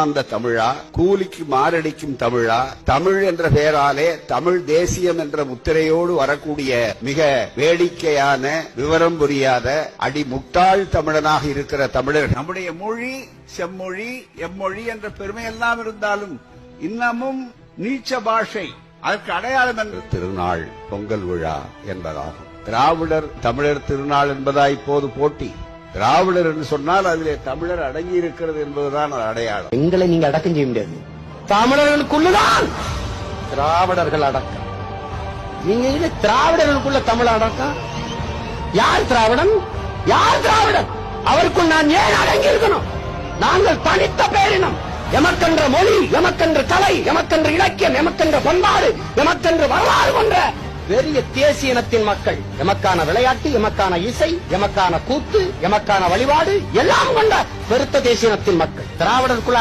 அந்த தமிழா, கூலிக்கு மாரடிக்கும் தமிழா, தமிழ் என்ற பெயராலே தமிழ் தேசியம் என்ற முத்திரையோடு வரக்கூடிய மிக வேடிக்கையான விவரம் புரியாத அடி முட்டாள் தமிழனாக இருக்கிற தமிழர். நம்முடைய மொழி செம்மொழி எம்மொழி என்ற பெருமை எல்லாம் இருந்தாலும் இன்னமும் நீச்ச பாஷை, அதற்கு அடையாளம் என்ற திருநாள் பொங்கல் விழா என்பதாகும். திராவிடர் தமிழர் திருநாள் என்பதா இப்போது போட்டி. திராவிடர் என்று சொன்னால் அதிலே தமிழர் அடங்கி இருக்கிறது என்பதுதான் அடையாளம். எங்களை நீங்க அடக்கம் செய்ய முடியாது. தமிழர்களுக்குள்ளதான் திராவிடர்கள் அடக்கம். நீங்க திராவிடர்களுக்குள்ள தமிழ் அடக்கம். யார் திராவிடன்? யார் திராவிடன்? அவருக்குள் நான் ஏன் அடங்கி இருக்கணும்? நாங்கள் தனித்த பேரினம். எமக்கென்ற மொழி, எமக்கென்ற கலை, எமக்கென்ற இலக்கியம், எமக்கென்ற பண்பாடு, எமக்கென்ற வரலாறு கொண்ட பெரிய தேசிய இனத்தின் மக்கள். எமக்கான விளையாட்டு, எமக்கான இசை, எமக்கான கூத்து, எமக்கான வழிபாடு எல்லாம் கொண்ட பெருத்த தேசிய இனத்தின் மக்கள். திராவிடருக்குள்ள